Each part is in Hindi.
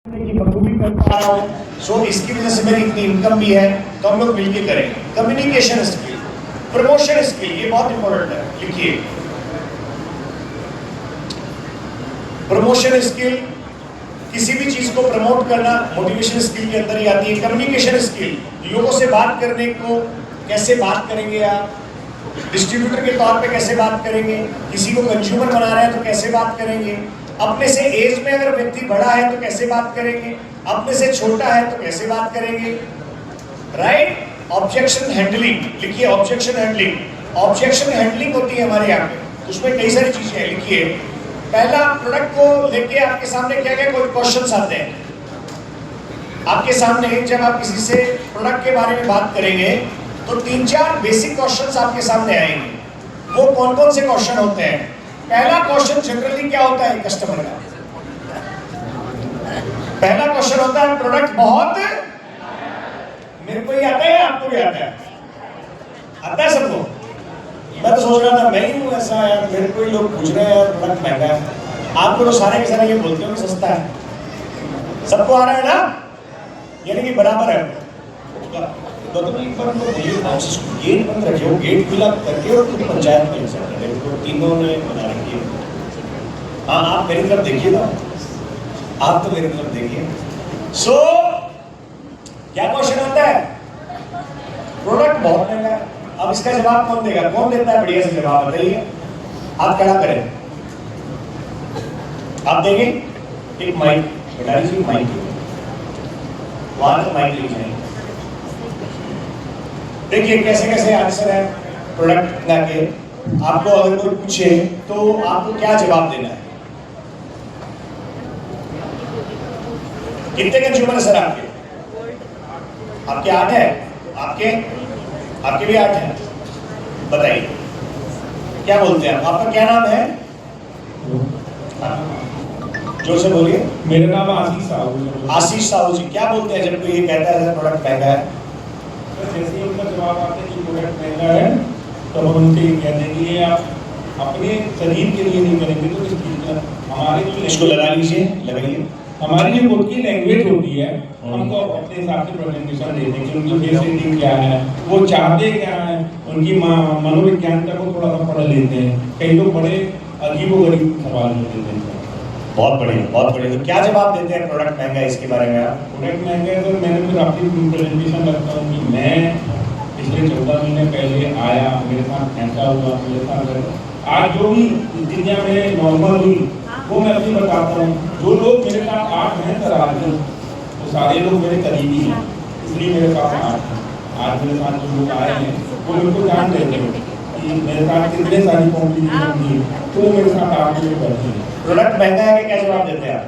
की बखूबी कर पा रहा हूँ, सो इसकी वजह से मेरी इतनी इनकम भी है, तो हम लोग मिलके करेंगे। कम्युनिकेशन स्किल, प्रमोशन स्किल, ये बहुत इंपॉर्टेंट है, लिखिए। प्रमोशन स्किल, किसी भी चीज को प्रमोट करना मोटिवेशन स्किल के अंदर ही आती है। कम्युनिकेशन स्किल, लोगों से बात करने को कैसे बात करेंगे आप, डिस्ट्रीब्यूटर के तौर पे कैसे बात करेंगे, किसी को कंज्यूमर बना रहे हैं तो कैसे बात करेंगे, अपने से एज में अगर व्यक्ति बड़ा है तो कैसे बात करेंगे, अपने से छोटा है तो कैसे बात करेंगे, राइट। ऑब्जेक्शन हैंडलिंग, लिखिए ऑब्जेक्शन हैंडलिंग। ऑब्जेक्शन हैंडलिंग होती है हमारे यहाँ पे, उसमें कई सारी चीजें हैं, लिखिए। पहला, प्रोडक्ट को लेके आपके सामने क्या क्या कोई क्वेश्चंस आते हैं आपके सामने। जब आप किसी से प्रोडक्ट के बारे में बात करेंगे तो 3-4 बेसिक क्वेश्चंस आपके सामने आएंगे। वो कौन कौन से क्वेश्चन होते हैं? पहला क्वेश्चन जनरली क्या होता है कस्टमर का? पहला क्वेश्चन होता है प्रोडक्ट बहुत, मेरे को ही आता है, आपको भी आता है? आता है सबको? मैं तो सोच रहा था मैं ही हूँ ऐसा यार, मेरे को ही लोग पूछ रहे हैं यार प्रोडक्ट महंगा है। आपको तो सारे के सारे ये बोलते हो कि सस्ता है। सबको आ रहा है ना, यानी कि बराबर है। तो एक बार तो गेट बंद रखे हो, गेट खुला करके और तुम पंचायत में सकते हैं, तो तीनों ने बना रखी है। हाँ, आप मेरी तरफ देखिए ना, आप तो मेरी तरफ देखिए। सो क्या क्वेश्चन आता है? प्रोडक्ट बहुत महंगा है। अब इसका जवाब कौन देगा? कौन देता है बढ़िया से जवाब? बताइए। आप खड़ा करें, आप देंगे एक माइक, बता दीजिए माइक, वहां तो माइक लिख जाएंगे। देखिए कैसे कैसे आंसर है प्रोडक्ट ला के। आपको अगर कोई पूछे तो आपको क्या जवाब देना है? कितने कंज्यूमर है सर आपके? आपके 8 है? आपके भी 8 है। बताइए क्या बोलते हैं आप? आपका क्या नाम है? जोर से बोलिए। मेरा नाम आशीष साहू। आशीष साहू जी, क्या बोलते हैं जब कोई ये कहता है प्रोडक्ट महंगा है? जैसे ही उनका जवाब आता है कि प्रोडक्ट महंगा है, तो हम उनसे कह देंगे ये आप अपने शरीर के लिए नहीं करेंगे तो किस चीज़ का? हमारे जो इसको लगा लीजिए, लगाइए। हमारी जो खुद की लैंग्वेज होती है, हमको अपने हिसाब से प्रेजेंटेशन देते हैं कि उनकी बेसिक क्या है, वो चाहते क्या है, उनकी मनोविज्ञानता को थोड़ा सा पढ़ लेते हैं। कई लोग बड़े अजीबोगरीब सवाल देते हैं। बहुत बढ़िया, बहुत बढ़िया। तो क्या जवाब देते हैं प्रोडक्ट महंगा है इसके बारे में आप? प्रोडक्ट महंगा है तो मैंने फिर अपनी प्रेजेंटेशन रखता हूँ कि मैं पिछले 14 महीने पहले आया, मेरे साथ ऐसा हुआ, मेरे साथ आज जो भी दुनिया में नॉर्मल हुई वो मैं अपनी बताता हूँ। जो लोग मेरे साथ 8 महीने आज वो सारे लोग मेरे करीबी हैं, इसलिए मेरे पास 8 हैं। आज मेरे साथ जो लोग आए हैं वो मेरे को जान देते हैं कि मेरे साथ कितने सारी कॉम्प्लिकेशन हुई, तो मेरे साथ आप लोग बैठे हैं। प्रोडक्ट महंगा है कि क्या जवाब देते हैं आप?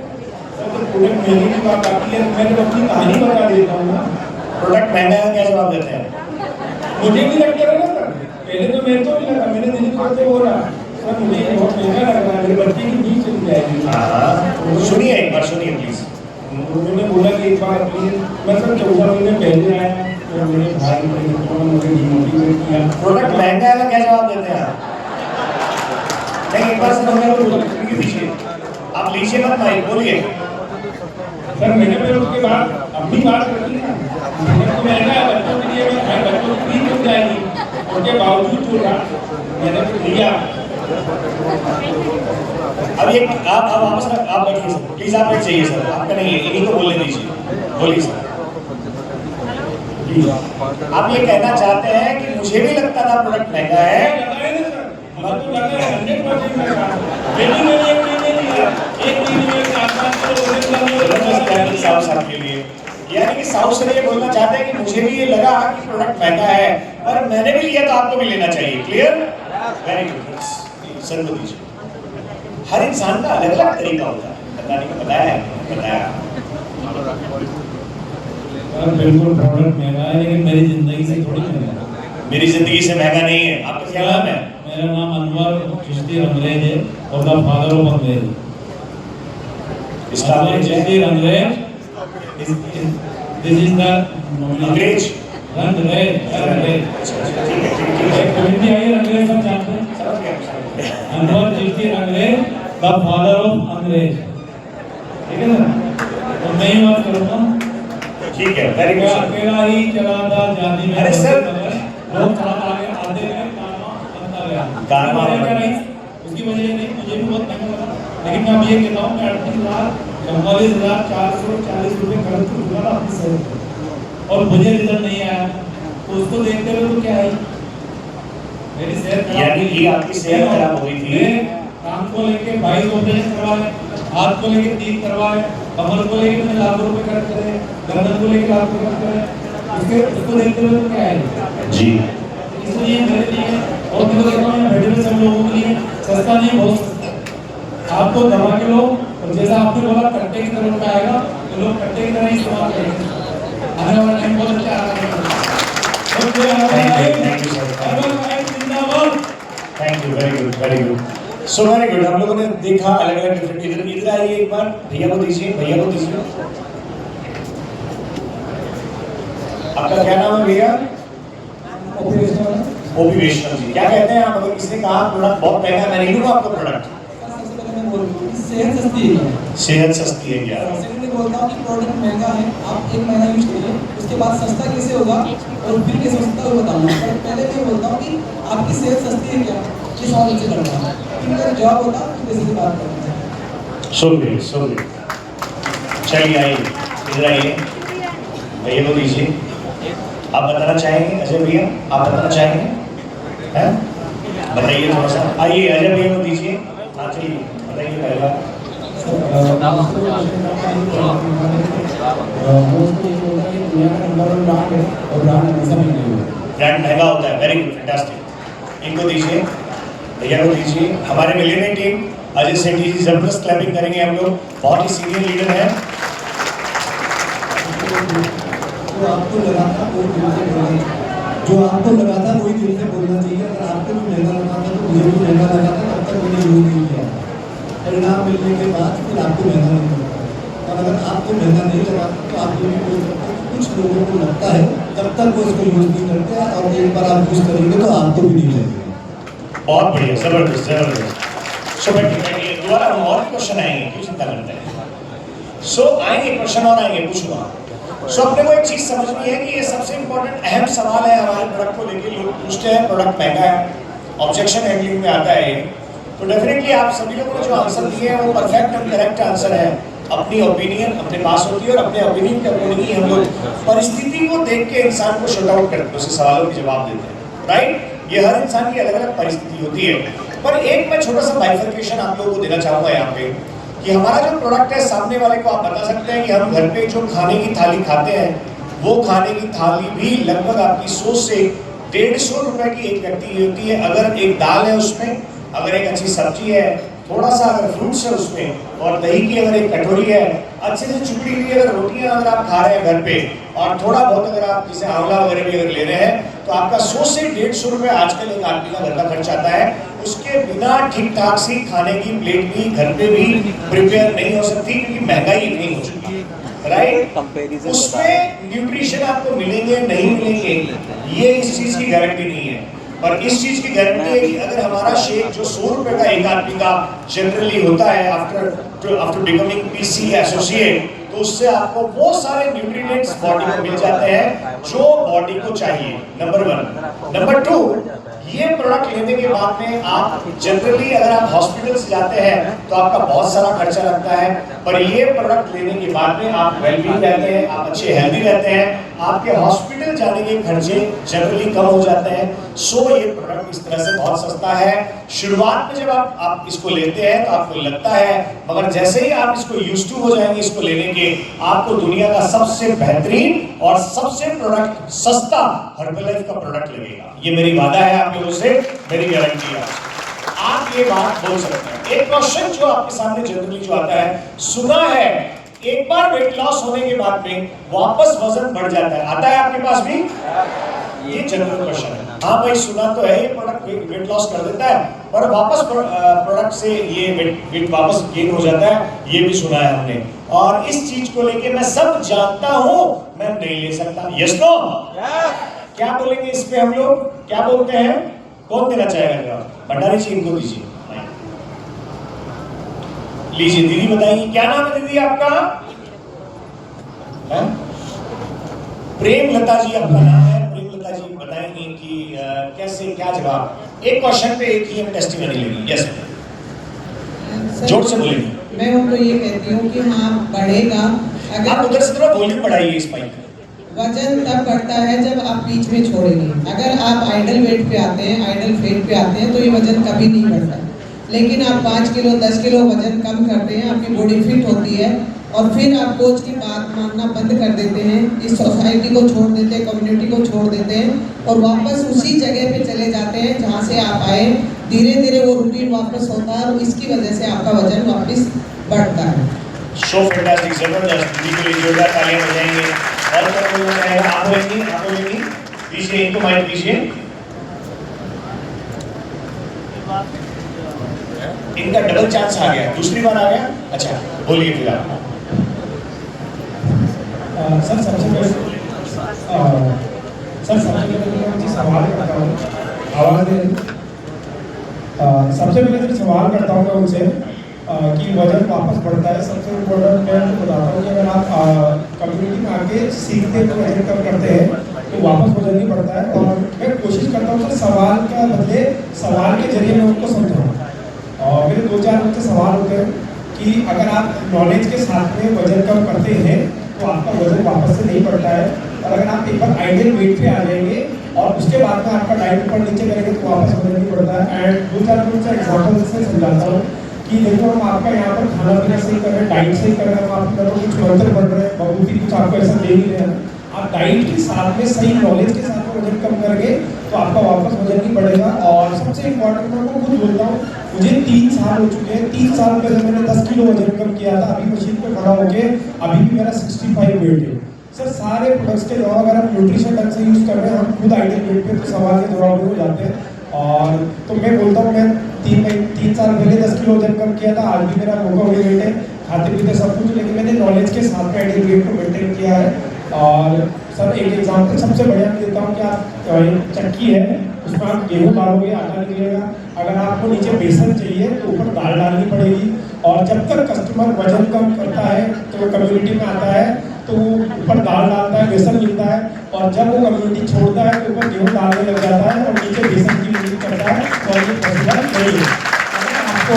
सर तो प्रोडक्ट महंगे की बात आती है, मैंने अपनी कहानी बता देता हूँ ना। प्रोडक्ट महंगा है क्या जवाब देते हैं? मुझे भी लग रहा है सर, पहले तो मेरे को भी लगा, मेरे दिल को से बोला सर मुझे बहुत महंगा लग रहा है, मेरे बच्चे की फीस चली जाएगी। हाँ, सुनिए एक बार, सुनिए प्लीज। उन्होंने बोला कि एक बार प्लीज, मैं सर 14 महीने पहले आया तो मेरे भाई ने मुझे डिमोटिवेट किया। प्रोडक्ट महंगा है क्या जवाब देते हैं आप? नहीं, एक बार से दीजिए, आप लीजिए मत माइक, बोलिए। सर मैंने फिर उसके बाद अपनी बात रखी ना, तो महंगा है बच्चों के लिए, बच्चों की फीस मिल जाएगी, उसके बावजूद जो था मैंने तो लिया। अब ये आप वापस आप बैठिए सर, प्लीज आप बैठ जाइए सर, आपका नहीं है, इन्हीं को बोलने दीजिए। बोलिए सर। आप ये कहना चाहते हैं कि मुझे भी लगता था प्रोडक्ट महंगा है, यानी कि साउथ से ये बोलना चाहते हैं कि मुझे भी ये लगा कि प्रोडक्ट महंगा है पर मैंने भी लिया तो आपको भी लेना चाहिए। क्लियर? वेरी गुड सर, को दीजिए। हर इंसान का अलग अलग तरीका होता है बताने का। बताया बिल्कुल प्रोडक्ट महंगा है, लेकिन मेरी जिंदगी से थोड़ी महंगा है। मेरी जिंदगी से महंगा नहीं है। आपका क्या नाम है? मेरा नाम अनवर चिश्ती अंग्रेज है और द फादर ऑफ अंग्रेज। इसका चिश्ती अंग्रेज, दिस इज द अंग्रेज। अंग्रेज सब जानते हैं। अनवर चिश्ती अंग्रेज, द फादर ऑफ अंग्रेज, ठीक है ना? मैं ही बात करूँगा। ठीक है, वेरी मैं गुड। अकेला ही चला था जानी में। अरे सर, लोग चला आगे आते गए, कारवा बनता गया। कारवा उसकी वजह क्या बन- रही? उसकी वजह नहीं, मुझे भी बहुत महंगा लगा। लेकिन मैं अब ये कहता हूँ कि 38,44,440 रुपये खर्च कर चुका था अपनी सेहत पे, और मुझे रिजल्ट नहीं आया, तो उसको देखते हुए तो क्या है, मेरी सेहत खराब यानी हुई। कि आपकी सेहत खराब हो गई थी। मैं काम को लेके 22 ऑपरेशन करवाए, हाथ को लेके 3 करवाए, कमर को लेके मैंने लाखों रुपए खर्च करे, गर्दन को लेके लाखों रुपए खर्च करे, उसको देखते हुए तो क्या है जी। इसलिए मेरे लिए, और मैं तो कहता हूँ बैठे हुए सब लोगों के लिए सस्ता नहीं, बहुत सस्ता है। आपको दवा के लो, और जैसा आपने बोला कट्टे की तरफ में आएगा, तो लोग कट्टे की तरह ही इस्तेमाल करेंगे। आने वाला टाइम बहुत अच्छा आ रहा है। Thank you sir, thank you, very good, very good. So very good. हम लोगों ने देखा अलग अलग डिफरेंट। इधर इधर आइए एक बार, भैया को दीजिए, भैया को दीजिए। आपका क्या नाम है भैया? ओपी वैष्णव जी। क्या कहते हैं आप? अगर किसी ने कहा प्रोडक्ट बहुत महंगा है, मैं नहीं लूंगा आपका प्रोडक्ट। सेहत सस्ती है। सेहत सस्ती है क्या? सेकंडली बोलता हूँ कि प्रोडक्ट महंगा है, आप 1 महीना यूज करिए, उसके बाद सस्ता कैसे होगा और फिर कैसे सस्ता होगा बताऊंगा। पर पहले मैं बोलता हूँ कि आपकी सेहत सस्ती है क्या, ये सवाल मुझसे करता हूँ। इनका जवाब होता है तो कैसे बात करते हैं। So great, so great. चलिए आइए, इधर आइए, भैया को दीजिए। आप बताना चाहेंगे अजय भैया? आप बताना चाहेंगे? हैं? बताइए थोड़ा सा। आइए अजय भैया को दीजिए। हाँ चलिए, बताइए पहला। ब्रांड महंगा होता है, वेरी गुड, फैंटास्टिक। इनको दीजिए, भैया को दीजिए। हमारे मिलियनेयर टीम अजय सेठी जी, जबरदस्त क्लैपिंग करेंगे हम लोग, बहुत ही सीनियर लीडर हैं। जो आपको लगा था वो दिल से बोलना, जो आपको लगा था वही दिल से बोलना चाहिए। अगर आपको भी महंगा लगा था तो मुझे भी महंगा लगा था, तब तक मैंने यूज नहीं किया। परिणाम मिलने के बाद फिर आपको महंगा नहीं लगता। और अगर आपको महंगा नहीं लगा तो आप ये भी बोल सकते हैं कि कुछ लोगों को लगता है, तब तक वो इसको यूज नहीं करते हैं, और एक बार आप यूज करेंगे तो आपको भी नहीं लगेगा। बहुत बढ़िया, जबरदस्त, जबरदस्त। सो बैठिए, दोबारा हम और क्वेश्चन आएंगे, क्यों चिंता करते हैं। सो आएंगे क्वेश्चन और आएंगे, पूछूंगा। सो अपने को एक चीज समझनी है कि ये सबसे इंपॉर्टेंट अहम सवाल है हमारे प्रोडक्ट को लेके। लोग पूछते हैं प्रोडक्ट महंगा है, ऑब्जेक्शन हैंडलिंग में आता है ये। तो डेफिनेटली आप सभी लोगों ने जो आंसर दिए हैं वो परफेक्ट एंड करेक्ट आंसर है। अपनी ओपिनियन अपने पास होती है, और अपने ओपिनियन के अकॉर्डिंग ही हम लोग परिस्थिति को देख के इंसान को शट आउट करते हैं, उसके सवालों के जवाब देते हैं, राइट। ये हर इंसान की अलग अलग परिस्थिति होती है। पर एक मैं छोटा सा बाइफर्केशन आप लोगों को देना चाहूंगा यहाँ पे, कि हमारा जो प्रोडक्ट है, सामने वाले को आप बता सकते हैं कि हम घर पे जो खाने की थाली खाते हैं, वो खाने की थाली भी लगभग आपकी 100 से 150 रुपए की एक व्यक्ति की होती है। अगर एक दाल है उसमें, अगर एक अच्छी सब्जी है, थोड़ा सा अगर फ्रूट्स है उसमें, और दही की अगर एक कटोरी है, अच्छे से चुपड़ी हुई अगर रोटियां अगर आप खा रहे हैं घर पे, और थोड़ा बहुत अगर आप जैसे आंवला वगैरह भी अगर ले रहे हैं, तो आपका 100 से 150 रुपए आजकल एक आदमी का घर का खर्च आता है। उसके बिना ठीक ठाक सी खाने की प्लेट भी घर पे भी प्रिपेयर नहीं हो सकती, क्योंकि महंगाई इतनी हो चुकी है, राइट। उसमें न्यूट्रिशन आपको मिलेंगे नहीं मिलेंगे, ये इस चीज की गारंटी नहीं है। पर इस चीज की गारंटी है कि अगर हमारा शेक जो 100 रुपए का एक आदमी का जनरली होता है आफ्टर बिकमिंग पीसी एसोसिएट, तो उससे आपको वो सारे न्यूट्रिएंट्स बॉडी को मिल जाते हैं जो बॉडी को चाहिए, नंबर 1। नंबर 2, ये प्रोडक्ट लेने के बाद में आप जनरली अगर आप हॉस्पिटल से जाते हैं तो आपका बहुत सारा खर्चा लगता है, पर ये प्रोडक्ट लेने के बाद में आप वेलबींग रहते हैं, आप अच्छे हेल्दी रहते हैं, आपके हॉस्पिटल जाने के खर्चे जनरली कम हो जाते हैं। सो ये प्रोडक्ट इस तरह से बहुत सस्ता है। शुरुआत में जब आप इसको लेते हैं तो आपको लगता है, मगर जैसे ही आप इसको यूज्ड टू हो जाएंगे इसको लेने के, आपको दुनिया का सबसे बेहतरीन और सबसे प्रोडक्ट सस्ता हर्बलाइफ का प्रोडक्ट लगेगा। ये मेरी वादा है आप लोगों से, मेरी गारंटी है। आप ये बात बोल सकते हैं। एक क्वेश्चन जो आपके सामने जनरली जो आता है, सुना है एक बार वेट लॉस होने के बाद में वापस वजन बढ़ जाता है, आता है आपके पास भी? ये जनरल क्वेश्चन है। हाँ भाई, सुना तो है ये प्रोडक्ट वेट लॉस कर देता है, पर वापस प्रोडक्ट से ये वेट वापस गेन हो जाता है, ये भी सुना है हमने। और इस चीज को लेके मैं सब जानता हूं, मैं नहीं ले सकता। Yes no? क्या बोलेंगे इस पे हम लोग? क्या बोलते हैं? कौन देना चाहेगा जवाब? भंडारी जी, इनको दीजिए। लीजिए दीदी, बताइए क्या नाम है दीदी आपका? है? प्रेमलता जी आपका नाम है, प्रेमलता जी बताएंगे कि कैसे क्या जवाब, एक क्वेश्चन पे एक ही हम टेस्टिमनी लेंगे। यस, जोर से बोलेंगे। मैं उनको ये कहती हूँ कि हाँ बढ़ेगा, आप अगर उधर से थोड़ा वॉल्यूम बढ़ाइए इस माइक का। वजन तब बढ़ता है जब आप बीच में छोड़ेंगे। अगर आप आइडल वेट पे आते हैं, आइडल वेट पे आते हैं तो ये वजन कभी नहीं बढ़ता। लेकिन आप 5 किलो 10 किलो वजन कम करते हैं, आपकी बॉडी फिट होती है और फिर आप कोच की बात मानना बंद कर देते हैं, इस सोसाइटी को छोड़ देते हैं, कम्युनिटी को छोड़ देते हैं और वापस उसी जगह पे चले जाते हैं जहाँ से आप आए। धीरे धीरे वो रूटीन वापस होता है और इसकी वजह से आपका वजन वापस बढ़ता है। शो फैंटास्टिक, जबरदस्त, बिल्कुल जोरदार तालियां बजाएंगे। और क्या बोलना चाहेगा? आप बोलेंगी दीजिए, इनको माइक दीजिए। इनका डबल चांस आ गया, दूसरी बार आ गया। अच्छा, बोलिए फिर आप। सर सबसे पहले मैं मुझे सवाल करता हूँ, आवाज़ दे रही? सबसे पहले जो सवाल करता हूँ मैं उनसे कि वजन वापस बढ़ता है। सबसे इम्पोर्टेंट मैं उनको बताता हूँ कि अगर आप कम्युनिटी में आके सीखते हैं तो वजन कम करते हैं तो वापस वजन नहीं बढ़ता है। और मैं कोशिश करता हूँ कि सवाल के बदले सवाल के जरिए मैं उनको समझाऊँ। और मेरे 2-4 उनसे सवाल होते हैं कि अगर आप नॉलेज के साथ में वजन कम करते हैं तो आपका वजन वापस से नहीं बढ़ता है। और अगर आप एक बार आइडियल वेट पे आ जाएंगे और उसके बाद में आपका डाइट ऊपर नीचे करेंगे तो वापस वजन नहीं बढ़ता है। एंड 2-4 उनसे एग्जाम्पल से समझाता हूँ कि देखो हम आपका यहाँ पर खाना पीना सही कर रहे हैं, डाइट सही कर रहे हैं, हम आपको कुछ मंत्र पढ़ रहे हैं, बहुत कुछ आपको ऐसा दे नहीं रहे हैं। आप डाइट के साथ में सही नॉलेज के साथ में वजन कम करेंगे तो आपका वापस वजन नहीं बढ़ेगा। और सबसे इम्पोर्टेंट मैं खुद बोलता हूँ, मुझे 3 साल हो चुके हैं। 3 साल पहले मैंने 10 किलो वजन कम किया था, अभी मशीन पे खड़ा होके अभी भी मेरा 65 वेट है। सर सारे प्रोडक्ट्स के दौरान अगर हम न्यूट्रिशन ढंग से यूज़ कर रहे हैं, हम खुद आइडियल वेट पे तो सवाल के जवाब हो जाते हैं। और तो मैं बोलता हूँ, मैं 3 साल पहले 10 किलो वजन कम किया था, आज भी मेरा रोका हुआ वेट है, खाते पीते सब कुछ, लेकिन मैंने नॉलेज के साथ में आइडियल वेट को मेंटेन किया है। और सर एक एग्जाम्पल सबसे बढ़िया देता हूँ कि आप एक चक्की है, उसमें आप गेहूँ डालोगे, आटा निकलेगा। अगर आपको नीचे बेसन चाहिए तो ऊपर दाल डालनी पड़ेगी। और जब तक कस्टमर वजन कम करता है तो कम्युनिटी में आता है तो ऊपर दाल डालता है, बेसन मिलता है। और जब वो कम्युनिटी छोड़ता है तो ऊपर गेहूँ डालने लग जाता है और नीचे बेसन की यूज करता है। तो ये पॉसिबल नहीं है। अगर आपको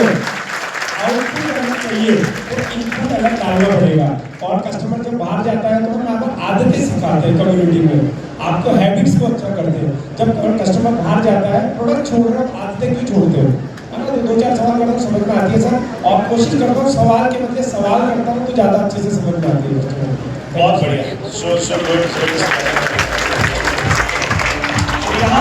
आउटपुट करना चाहिए तो इनपुट अलग डालना पड़ेगा। और कस्टमर जब बाहर जाता है तो हम आपको आदतें सिखाते हैं कम्युनिटी में, आपको हैबिट्स को अच्छा करते हैं। जब कस्टमर बाहर जाता है, प्रोडक्ट छोड़ रहे हो, आदतें क्यों छोड़ते हो? है ना? तो 2-4 सवाल करता हूँ, समझ में आती है सर। और कोशिश करता हूँ सवाल के बदले सवाल करता हूँ तो ज़्यादा अच्छे से समझ में आती है। बहुत बढ़िया, सो गुड।